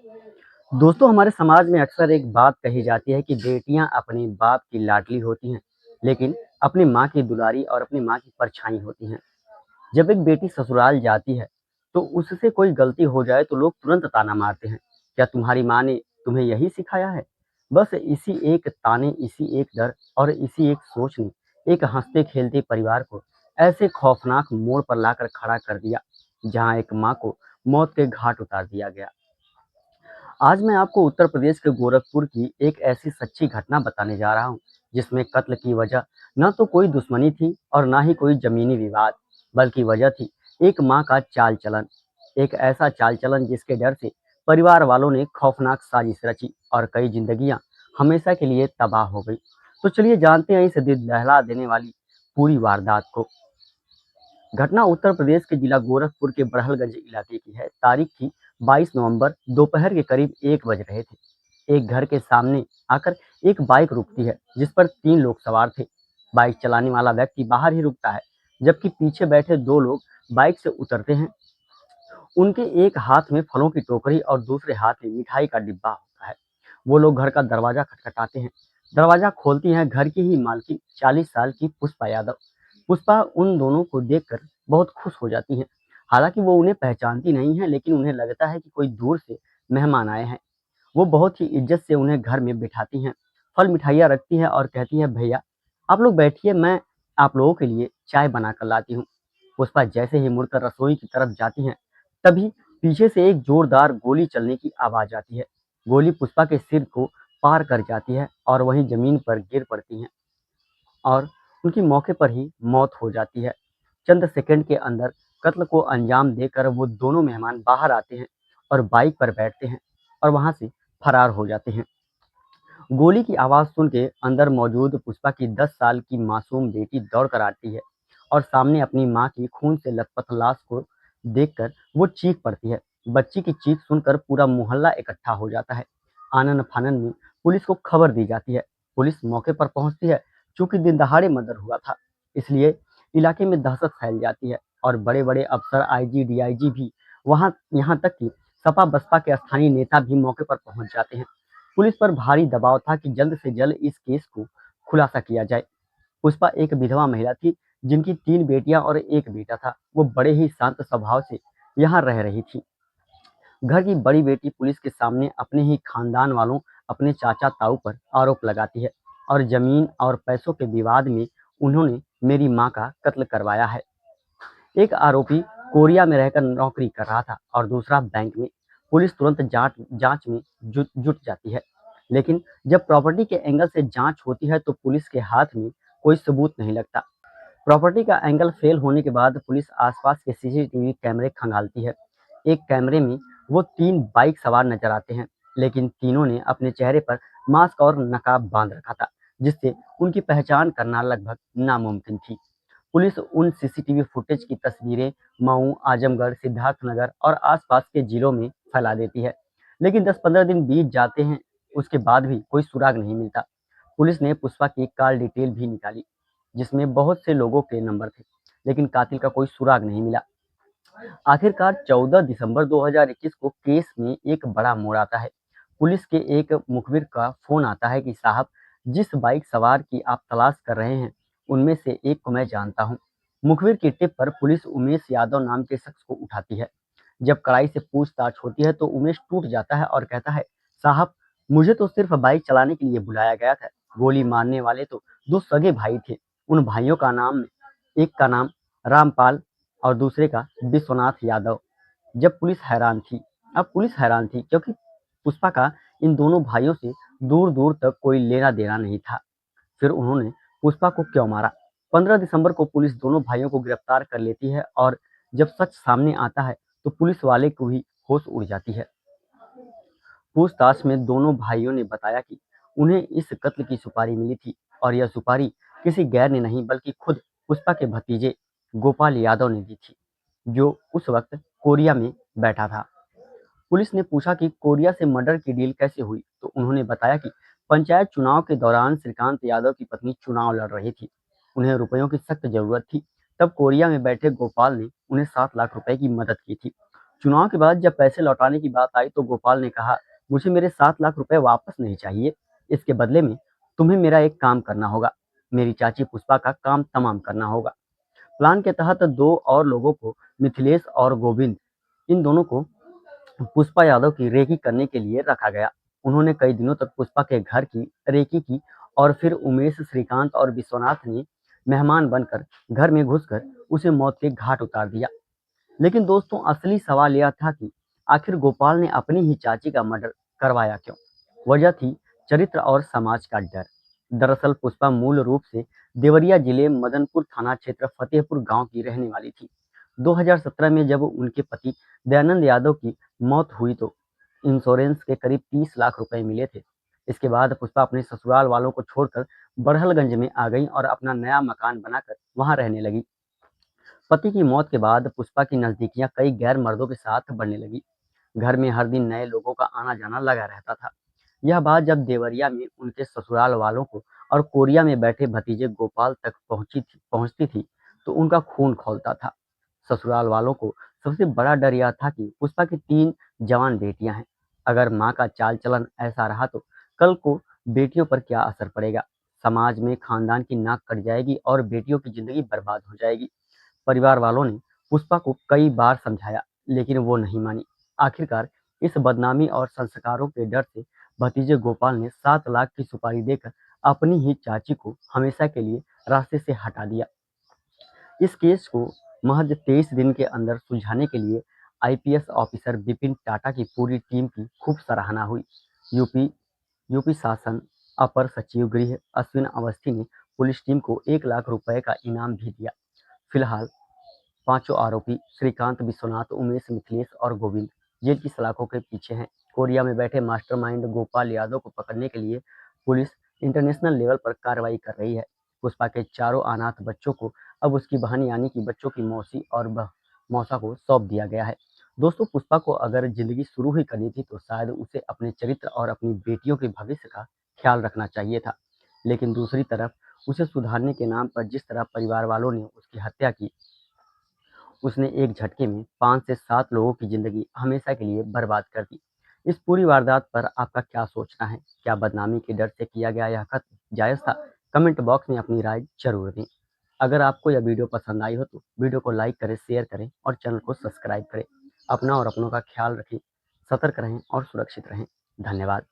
दोस्तों, हमारे समाज में अक्सर एक बात कही जाती है कि बेटियां अपने बाप की लाडली होती हैं, लेकिन अपनी माँ की दुलारी और अपनी माँ की परछाई होती हैं। जब एक बेटी ससुराल जाती है, तो उससे कोई गलती हो जाए तो लोग तुरंत ताना मारते हैं। क्या तुम्हारी माँ ने तुम्हें यही सिखाया है? बस इसी एक ताने, इसी एक डर और इसी एक सोच ने एक हंसते खेलते परिवार को ऐसे खौफनाक मोड़ पर लाकर खड़ा कर दिया, जहाँ एक माँ को मौत के घाट उतार दिया गया। आज मैं आपको उत्तर प्रदेश के गोरखपुर की एक ऐसी सच्ची घटना बताने जा रहा हूँ, जिसमें कत्ल की वजह न तो कोई दुश्मनी थी और ना ही कोई जमीनी विवाद, बल्कि वजह थी एक माँ का चाल चलन। एक ऐसा चाल चलन जिसके डर से परिवार वालों ने खौफनाक साजिश रची और कई जिंदगियां हमेशा के लिए तबाह हो गई। तो चलिए जानते हैं इस दिल दहला देने वाली पूरी वारदात को। घटना उत्तर प्रदेश के जिला गोरखपुर के बड़हलगंज इलाके की है। तारीख थी 22 नवंबर, दोपहर के करीब 1 बज रहे थे। एक घर के सामने आकर एक बाइक रुकती है, जिस पर 3 लोग सवार थे। बाइक चलाने वाला व्यक्ति बाहर ही रुकता है, जबकि पीछे बैठे 2 लोग बाइक से उतरते हैं। उनके एक हाथ में फलों की टोकरी और दूसरे हाथ में मिठाई का डिब्बा होता है। वो लोग घर का दरवाजा खटखटाते हैं। दरवाजा खोलती हैं घर की ही मालकिन 40 साल की पुष्पा यादव। पुष्पा उन दोनों को देखकर बहुत खुश हो जाती हैं। हालांकि वो उन्हें पहचानती नहीं है, लेकिन उन्हें लगता है कि कोई दूर से मेहमान आए हैं। वो बहुत ही इज्जत से उन्हें घर में बिठाती हैं, फल मिठाइयाँ रखती हैं और कहती हैं, भैया आप लोग बैठिए, मैं आप लोगों के लिए चाय बना कर लाती हूँ। पुष्पा जैसे ही मुड़कर रसोई की तरफ जाती हैं, तभी पीछे से एक जोरदार गोली चलने की आवाज आती है। गोली पुष्पा के सिर को पार कर जाती है और वहीं जमीन पर गिर पड़ती हैं और उनकी मौके पर ही मौत हो जाती है। चंद सेकंड के अंदर कत्ल को अंजाम देकर वो दोनों मेहमान बाहर आते हैं और बाइक पर बैठते हैं और वहां से फरार हो जाते हैं। गोली की आवाज सुन के अंदर मौजूद पुष्पा की 10 साल की मासूम बेटी दौड़ कर आती है और सामने अपनी माँ की खून से लथपथ लाश को देखकर वो चीख पड़ती है। बच्ची की चीख सुनकर पूरा मोहल्ला इकट्ठा हो जाता है। आनन फानन में पुलिस को खबर दी जाती है। पुलिस मौके पर पहुंचती है। चूंकि दिन दहाड़े मर्डर हुआ था, इसलिए इलाके में दहशत फैल जाती है और बड़े बड़े अफसर, आईजी, डीआईजी भी वहां, यहाँ तक कि सपा बसपा के स्थानीय नेता भी मौके पर पहुंच जाते हैं। पुलिस पर भारी दबाव था कि जल्द से जल्द इस केस को खुलासा किया जाए। पुष्पा एक विधवा महिला थी, जिनकी 3 बेटियां और एक बेटा था। वो बड़े ही शांत स्वभाव से यहाँ रह रही थी। घर की बड़ी बेटी पुलिस के सामने अपने ही खानदान वालों, अपने चाचा ताऊ पर आरोप लगाती है और जमीन और पैसों के विवाद में उन्होंने मेरी माँ का कत्ल करवाया है। एक आरोपी कोरिया में रहकर नौकरी कर रहा था और दूसरा बैंक में। पुलिस तुरंत जांच जांच में जुट जुट जाती है, लेकिन जब प्रॉपर्टी के एंगल से जांच होती है तो पुलिस के हाथ में कोई सबूत नहीं लगता। प्रॉपर्टी का एंगल फेल होने के बाद पुलिस आसपास के सीसीटीवी कैमरे खंगालती है। एक कैमरे में वो 3 बाइक सवार नजर आते हैं, लेकिन तीनों ने अपने चेहरे पर मास्क और नकाब बांध रखा था, जिससे उनकी पहचान करना लगभग नामुमकिन थी। पुलिस उन सीसीटीवी फुटेज की तस्वीरें मऊ, आजमगढ़, सिद्धार्थनगर और आसपास के जिलों में फैला देती है, लेकिन 10-15 दिन बीत जाते हैं, उसके बाद भी कोई सुराग नहीं मिलता। पुलिस ने पुष्पा की कॉल डिटेल भी निकाली, जिसमें बहुत से लोगों के नंबर थे, लेकिन कातिल का कोई सुराग नहीं मिला। आखिरकार 14 दिसंबर 2021 को केस में एक बड़ा मोड़ आता है। पुलिस के एक मुखबिर का फोन आता है कि साहब, जिस बाइक सवार की आप तलाश कर रहे हैं, उनमें से एक को मैं जानता हूँ। मुखबिर की टिप पर पुलिस उमेश यादव नाम के शख्स को उठाती है। जब कड़ाई से पूछताछ होती है तो उमेश टूट जाता है और कहता है, साहब मुझे तो सिर्फ बाइक चलाने के लिए बुलाया गया था। गोली मारने वाले तो 2 सगे भाई थे। उन भाइयों का नाम, एक का नाम रामपाल और दूसरे का विश्वनाथ यादव। जब पुलिस हैरान थी, अब पुलिस हैरान थी, क्योंकि पुष्पा का इन दोनों भाइयों से दूर दूर तक कोई लेना देना नहीं था। फिर उन्होंने पुष्पा को क्यों मारा? 15 दिसंबर को पुलिस दोनों भाइयों को गिरफ्तार कर लेती है और जब सच सामने आता है तो पुलिस वाले को भी होश उड़ जाती है। पूछताछ में दोनों भाइयों ने बताया कि उन्हें इस कत्ल की सुपारी मिली थी और यह सुपारी किसी गैर ने नहीं, बल्कि खुद पुष्पा के भतीजे गोपाल यादव ने दी थी, जो उस वक्त कोरिया में बैठा था। पुलिस ने पूछा कि कोरिया से मर्डर की डील कैसे हुई, तो उन्होंने बताया कि पंचायत चुनाव के दौरान श्रीकांत यादव की पत्नी चुनाव लड़ रही थी। उन्हें रुपयों की सख्त जरूरत थी। तब कोरिया में बैठे गोपाल ने उन्हें 7 लाख रुपए की मदद की थी। चुनाव के बाद जब पैसे लौटाने की बात आई तो गोपाल ने कहा, मुझे मेरे 7 लाख रुपए वापस नहीं चाहिए। इसके बदले में तुम्हें मेरा एक काम करना होगा। मेरी चाची पुष्पा का काम तमाम करना होगा। प्लान के तहत दो और लोगों को, मिथिलेश और गोविंद, इन दोनों को पुष्पा यादव की रेकी करने के लिए रखा गया। उन्होंने कई दिनों तक पुष्पा के घर की रेकी की और फिर उमेश, श्रीकांत और विश्वनाथ ने मेहमान बनकर घर में घुसकर उसे मौत के घाट उतार दिया। लेकिन दोस्तों, असली सवाल यह था कि आखिर गोपाल ने अपनी ही चाची का मर्डर करवाया क्यों? वजह थी चरित्र और समाज का डर। दरअसल पुष्पा मूल रूप से देवरिया जिले मदनपुर थाना क्षेत्र फतेहपुर गांव की रहने वाली थी। 2017 में जब उनके पति दयानंद यादव की मौत हुई तो इंश्योरेंस के करीब 30 लाख रुपए मिले थे। इसके बाद पुष्पा अपने ससुराल वालों को छोड़कर बड़हलगंज में आ गई और अपना नया मकान बनाकर वहां रहने लगी। पति की मौत के बाद पुष्पा की नजदीकियां कई गैर मर्दों के साथ बढ़ने लगी। घर में हर दिन नए लोगों का आना जाना लगा रहता था। यह बात जब देवरिया में उनके ससुराल वालों को और कोरिया में बैठे भतीजे गोपाल तक पहुंचती थी तो उनका खून खौलता था। ससुराल वालों को सबसे बड़ा डर यह था कि पुष्पा की 3 जवान बेटियां हैं। अगर माँ का चाल चलन ऐसा रहा तो कल को बेटियों पर क्या असर पड़ेगा? समाज में खानदान की नाक कट जाएगी और बेटियों की जिंदगी बर्बाद हो जाएगी। परिवार वालों ने पुष्पा को कई बार समझाया, लेकिन वो नहीं मानी। आखिरकार इस बदनामी और संस्कारों के डर से भतीजे गोपाल ने 7 लाख की सुपारी देकर अपनी ही चाची को हमेशा के लिए रास्ते से हटा दिया। इस केस को महज 23 दिन के अंदर सुलझाने के लिए आईपीएस ऑफिसर विपिन टाटा की पूरी टीम की खूब सराहना हुई। यूपी यूपी शासन अपर सचिव गृह अश्विन अवस्थी ने पुलिस टीम को 1 लाख रुपए का इनाम भी दिया। फिलहाल पांचों आरोपी श्रीकांत, विश्वनाथ, उमेश, मिथिलेश और गोविंद जेल की सलाखों के पीछे हैं। कोरिया में बैठे मास्टरमाइंड गोपाल यादव को पकड़ने के लिए पुलिस इंटरनेशनल लेवल पर कार्रवाई कर रही है। पुष्पा के चारों अनाथ बच्चों को अब उसकी बहन यानी कि बच्चों की मौसी और मौसा को सौंप दिया गया है। दोस्तों, पुष्पा को अगर जिंदगी शुरू ही करनी थी तो शायद उसे अपने चरित्र और अपनी बेटियों के भविष्य का ख्याल रखना चाहिए था। लेकिन दूसरी तरफ उसे सुधारने के नाम पर जिस तरह परिवार वालों ने उसकी हत्या की, उसने एक झटके में 5 से 7 लोगों की जिंदगी हमेशा के लिए बर्बाद कर दी। इस पूरी वारदात पर आपका क्या सोचना है? क्या बदनामी के डर से किया गया यह कत्ल जायज़ था? कमेंट बॉक्स में अपनी राय जरूर दें। अगर आपको यह वीडियो पसंद आई हो तो वीडियो को लाइक करें, शेयर करें और चैनल को सब्सक्राइब करें। अपना और अपनों का ख्याल रखें, सतर्क रहें और सुरक्षित रहें। धन्यवाद।